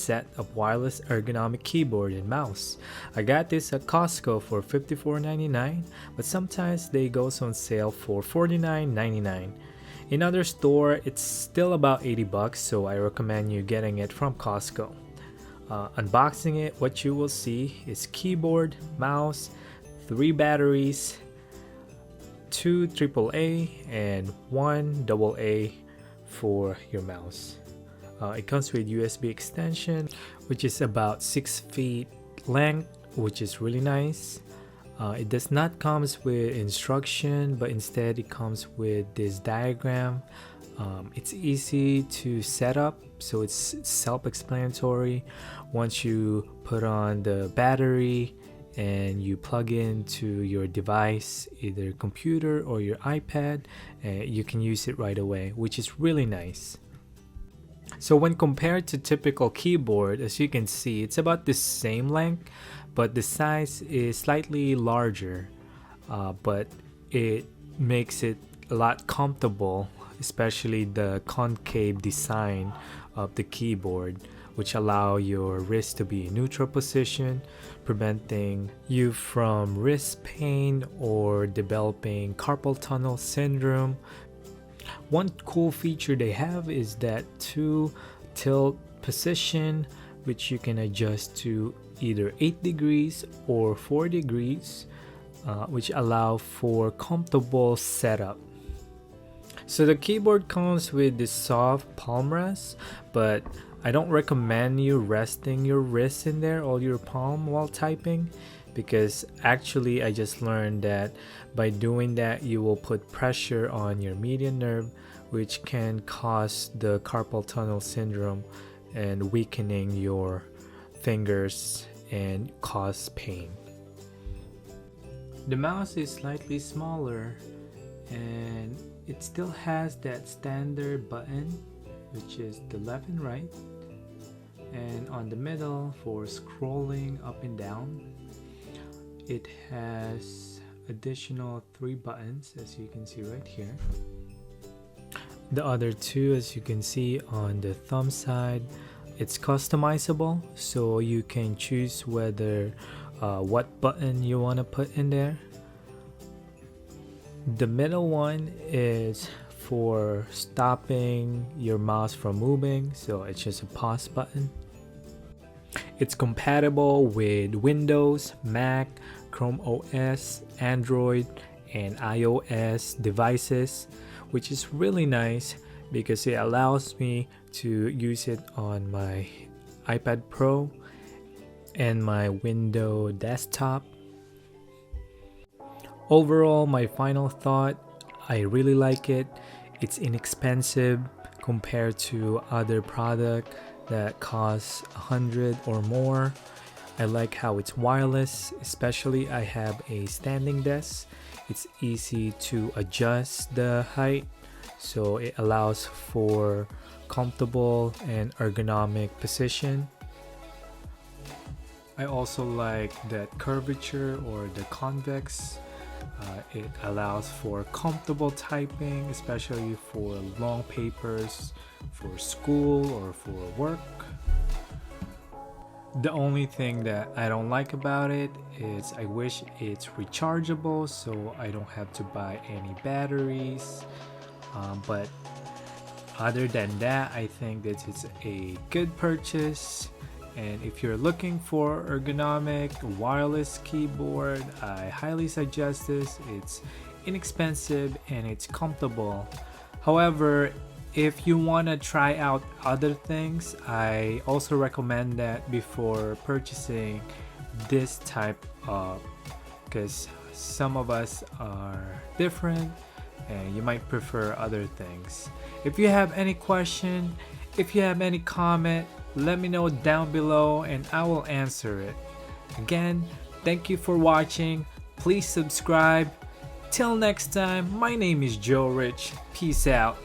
set of wireless ergonomic keyboard and mouse. I got this at Costco for $54.99, but sometimes they go on sale for $49.99. In other store, it's still about $80, so I recommend you getting it from Costco. Unboxing it, what you will see is keyboard, mouse, 3 batteries, 2 AAA, and 1 AA for your mouse. It comes with USB extension, which is about 6 feet length, which is really nice. It does not comes with instruction, but instead it comes with this diagram. It's easy to set up, so it's self-explanatory. Once you put on the battery and you plug into your device, either computer or your iPad, you can use it right away, which is really nice. So when compared to typical keyboard, as you can see, it's about the same length, but the size is slightly larger, but it makes it a lot comfortable, especially the concave design of the keyboard, which allow your wrist to be in neutral position, preventing you from wrist pain or developing carpal tunnel syndrome. One cool feature they have is that 2 tilt position, which you can adjust to either 8 degrees or 4 degrees, which allow for comfortable setup. So the keyboard comes with this soft palm rest, but I don't recommend you resting your wrist in there or your palm while typing, because actually I just learned that by doing that you will put pressure on your median nerve, which can cause the carpal tunnel syndrome and weakening your fingers and cause pain. The mouse is slightly smaller and it still has that standard button, which is the left and right, and on the middle for scrolling up and down. It has additional 3 buttons, as you can see right here. The other 2, as you can see on the thumb side, it's customizable, so you can choose whether what button you want to put in there. The middle one is for stopping your mouse from moving, so it's just a pause button. It's compatible with Windows, Mac, Chrome OS, Android, and iOS devices, which is really nice because it allows me to use it on my iPad Pro and my Windows desktop. Overall, my final thought, I really like it. It's inexpensive compared to other product that costs $100 or more. I like how it's wireless, especially I have a standing desk. It's easy to adjust the height, so it allows for comfortable and ergonomic position. I also like that curvature or the convex. It allows for comfortable typing, especially for long papers, for school or for work. The only thing that I don't like about it is I wish it's rechargeable, so I don't have to buy any batteries. But other than that, I think that it's a good purchase. And if you're looking for ergonomic wireless keyboard, I highly suggest this. It's inexpensive and it's comfortable. However, if you want to try out other things, I also recommend that before purchasing this type of, because some of us are different and you might prefer other things. If you have any question, if you have any comment, let me know down below and I will answer it. Again, thank you for watching. Please subscribe. Till next time, my name is Joe Rich. Peace out.